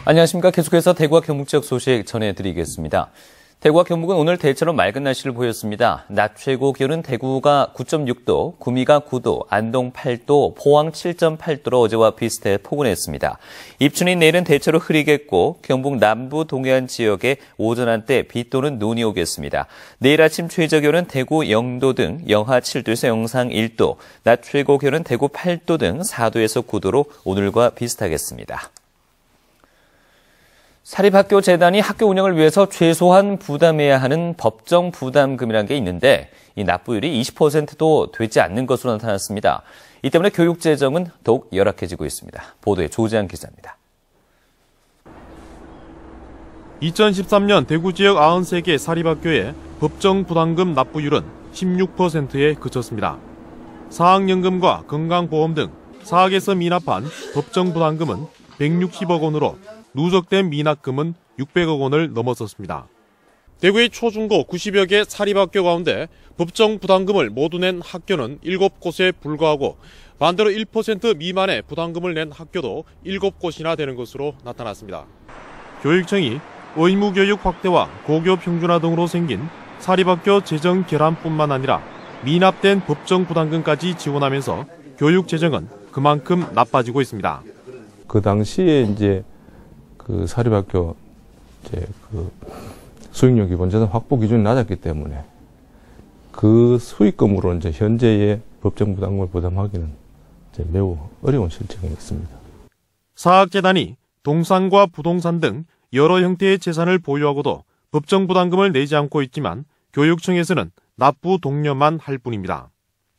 안녕하십니까. 계속해서 대구와 경북 지역 소식 전해드리겠습니다. 대구와 경북은 오늘 대체로 맑은 날씨를 보였습니다. 낮 최고 기온은 대구가 9.6도, 구미가 9도, 안동 8도, 포항 7.8도로 어제와 비슷해 포근했습니다. 입춘인 내일은 대체로 흐리겠고 경북 남부 동해안 지역에 오전 한때 비 또는 눈이 오겠습니다. 내일 아침 최저 기온은 대구 0도 등 영하 7도에서 영상 1도, 낮 최고 기온은 대구 8도 등 4도에서 9도로 오늘과 비슷하겠습니다. 사립학교재단이 학교 운영을 위해서 최소한 부담해야 하는 법정 부담금이라는 게 있는데 이 납부율이 20%도 되지 않는 것으로 나타났습니다. 이 때문에 교육 재정은 더욱 열악해지고 있습니다. 보도에 조재한 기자입니다. 2013년 대구 지역 93개 사립학교의 법정 부담금 납부율은 16%에 그쳤습니다. 사학연금과 건강보험 등 사학에서 미납한 법정 부담금은 160억 원으로 누적된 미납금은 600억 원을 넘어섰습니다. 대구의 초중고 90여 개 사립학교 가운데 법정 부담금을 모두 낸 학교는 7곳에 불과하고 반대로 1% 미만의 부담금을 낸 학교도 7곳이나 되는 것으로 나타났습니다. 교육청이 의무교육 확대와 고교 평준화 등으로 생긴 사립학교 재정 결함뿐만 아니라 미납된 법정 부담금까지 지원하면서 교육 재정은 그만큼 나빠지고 있습니다. 그 당시에 그 사립학교 수익률 기본재산 확보 기준이 낮았기 때문에 그 수익금으로 현재의 법정 부담금을 부담하기는 매우 어려운 실정이 있습니다. 사학재단이 동산과 부동산 등 여러 형태의 재산을 보유하고도 법정 부담금을 내지 않고 있지만 교육청에서는 납부 독려만 할 뿐입니다.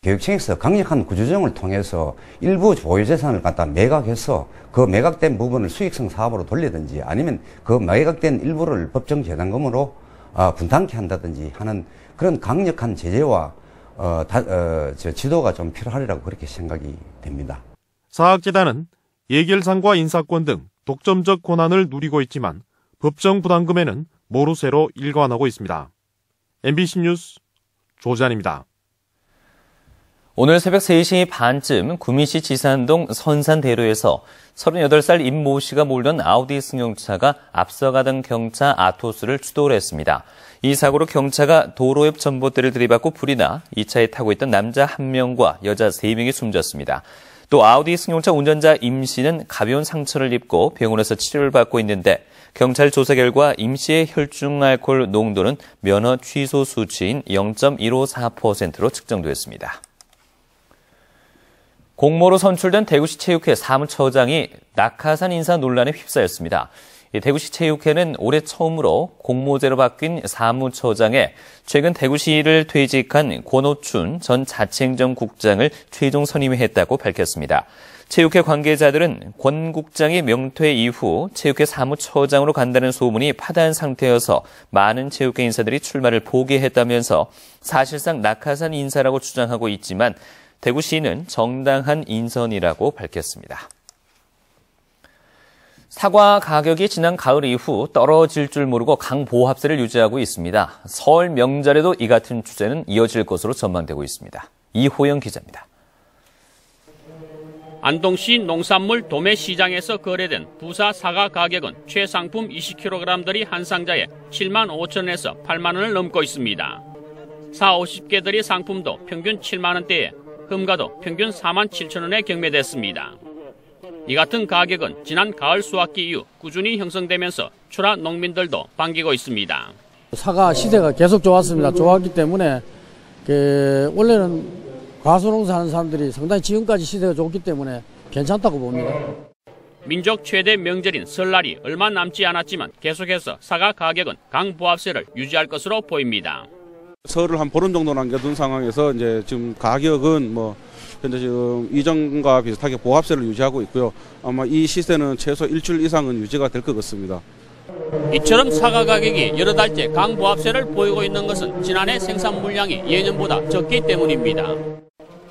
교육청에서 강력한 구조조정을 통해서 일부 보유재산을 갖다 매각해서 그 매각된 부분을 수익성 사업으로 돌리든지 아니면 그 매각된 일부를 법정재단금으로 분담케 한다든지 하는 그런 강력한 제재와 지도가 좀 필요하리라고 그렇게 생각이 됩니다. 사학재단은 예결상과 인사권 등 독점적 권한을 누리고 있지만 법정 부담금에는 모르쇠로 일관하고 있습니다. MBC 뉴스 조재한입니다. 오늘 새벽 3시 반쯤 구미시 지산동 선산대로에서 38살 임 모 씨가 몰던 아우디 승용차가 앞서가던 경차 아토스를 추돌을 했습니다. 이 사고로 경차가 도로 옆 전봇대를 들이받고 불이 나 이 차에 타고 있던 남자 1명과 여자 3명이 숨졌습니다. 또 아우디 승용차 운전자 임 씨는 가벼운 상처를 입고 병원에서 치료를 받고 있는데 경찰 조사 결과 임 씨의 혈중 알코올 농도는 면허 취소 수치인 0.154%로 측정됐습니다. 공모로 선출된 대구시 체육회 사무처장이 낙하산 인사 논란에 휩싸였습니다. 대구시 체육회는 올해 처음으로 공모제로 바뀐 사무처장에 최근 대구시를 퇴직한 권오춘 전 자치행정국장을 최종 선임했다고 밝혔습니다. 체육회 관계자들은 권 국장이 명퇴 이후 체육회 사무처장으로 간다는 소문이 파다한 상태여서 많은 체육회 인사들이 출마를 포기했다면서 사실상 낙하산 인사라고 주장하고 있지만 대구시는 정당한 인선이라고 밝혔습니다. 사과 가격이 지난 가을 이후 떨어질 줄 모르고 강보합세를 유지하고 있습니다. 설 명절에도 이 같은 추세는 이어질 것으로 전망되고 있습니다. 이호영 기자입니다. 안동시 농산물 도매시장에서 거래된 부사 사과 가격은 최상품 20kg들이 한 상자에 7만 5천 원에서 8만 원을 넘고 있습니다. 40-50개들이 상품도 평균 7만 원대에 흠가도 평균 4만 7천 원에 경매됐습니다. 이 같은 가격은 지난 가을 수확기 이후 꾸준히 형성되면서 출하 농민들도 반기고 있습니다. 사과 시세가 계속 좋았습니다. 좋았기 때문에 원래는 과수농사 하는 사람들이 상당히 지금까지 시세가 좋기 때문에 괜찮다고 봅니다. 민족 최대 명절인 설날이 얼마 남지 않았지만 계속해서 사과 가격은 강보합세를 유지할 것으로 보입니다. 설을 한 보름 정도 남겨둔 상황에서 이제 지금 가격은 현재 지금 이전과 비슷하게 보합세를 유지하고 있고요. 아마 이 시세는 최소 일주일 이상은 유지가 될 것 같습니다. 이처럼 사과 가격이 여러 달째 강보합세를 보이고 있는 것은 지난해 생산 물량이 예년보다 적기 때문입니다.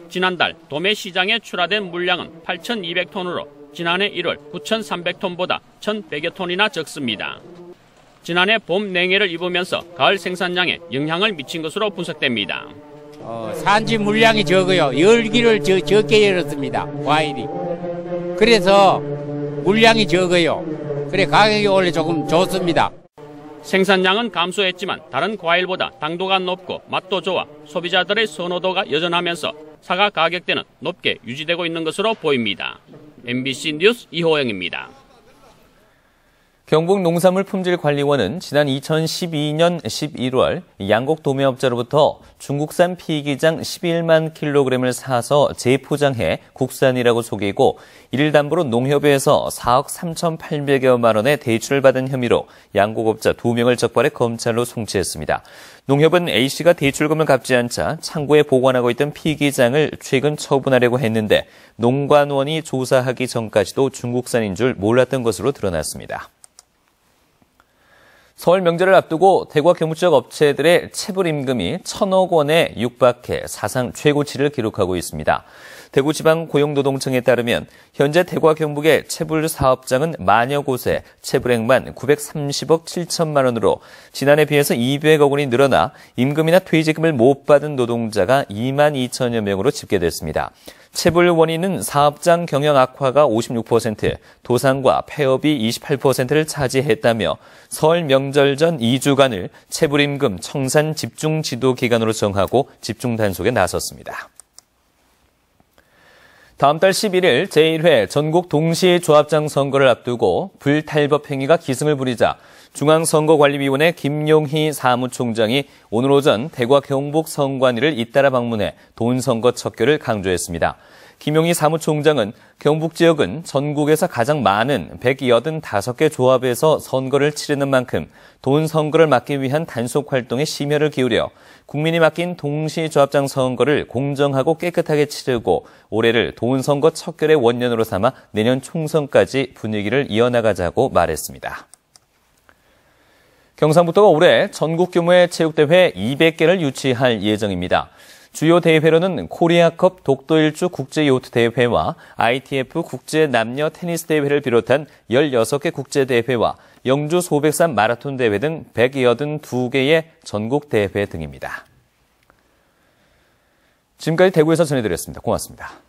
지난달 도매시장에 출하된 물량은 8,200톤으로 지난해 1월 9,300톤보다 1,100여 톤이나 적습니다. 지난해 봄 냉해를 입으면서 가을 생산량에 영향을 미친 것으로 분석됩니다. 산지 물량이 적어요. 열기를 적게 열었습니다. 과일이. 그래서 물량이 적어요. 그래 가격이 원래 조금 좋습니다. 생산량은 감소했지만 다른 과일보다 당도가 높고 맛도 좋아 소비자들의 선호도가 여전하면서 사과 가격대는 높게 유지되고 있는 것으로 보입니다. MBC 뉴스 이호영입니다. 경북농산물품질관리원은 지난 2012년 11월 양곡 도매업자로부터 중국산 피기장 11만 킬로그램을 사서 재포장해 국산이라고 속이고 이를 담보로 농협에서 4억 3,800여만 원의 대출을 받은 혐의로 양곡업자 2명을 적발해 검찰로 송치했습니다. 농협은 A씨가 대출금을 갚지 않자 창고에 보관하고 있던 피기장을 최근 처분하려고 했는데 농관원이 조사하기 전까지도 중국산인 줄 몰랐던 것으로 드러났습니다. 설 명절을 앞두고 대구와 경북 지역 업체들의 체불 임금이 1,000억 원에 육박해 사상 최고치를 기록하고 있습니다. 대구지방고용노동청에 따르면 현재 대구와 경북의 체불 사업장은 만여 곳에 체불액만 930억 7천만 원으로 지난해 비해서 200억 원이 늘어나 임금이나 퇴직금을 못 받은 노동자가 2만 2천여 명으로 집계됐습니다. 체불 원인은 사업장 경영 악화가 56%, 도산과 폐업이 28%를 차지했다며 설 명절 전 2주간을 체불임금 청산 집중 지도 기간으로 정하고 집중 단속에 나섰습니다. 다음 달 11일 제1회 전국 동시조합장 선거를 앞두고 불탈법 행위가 기승을 부리자 중앙선거관리위원회 김용희 사무총장이 오늘 오전 대구와 경북 선관위를 잇따라 방문해 돈선거 척결을 강조했습니다. 김용희 사무총장은 경북 지역은 전국에서 가장 많은 185개 조합에서 선거를 치르는 만큼 돈 선거를 막기 위한 단속 활동에 심혈을 기울여 국민이 맡긴 동시조합장 선거를 공정하고 깨끗하게 치르고 올해를 돈 선거 척결의 원년으로 삼아 내년 총선까지 분위기를 이어나가자고 말했습니다. 경상북도가 올해 전국 규모의 체육대회 200개를 유치할 예정입니다. 주요 대회로는 코리아컵 독도일주 국제요트대회와 ITF 국제 남녀 테니스 대회를 비롯한 16개 국제대회와 영주 소백산 마라톤 대회 등 182개의 전국 대회 등입니다. 지금까지 대구에서 전해드렸습니다. 고맙습니다.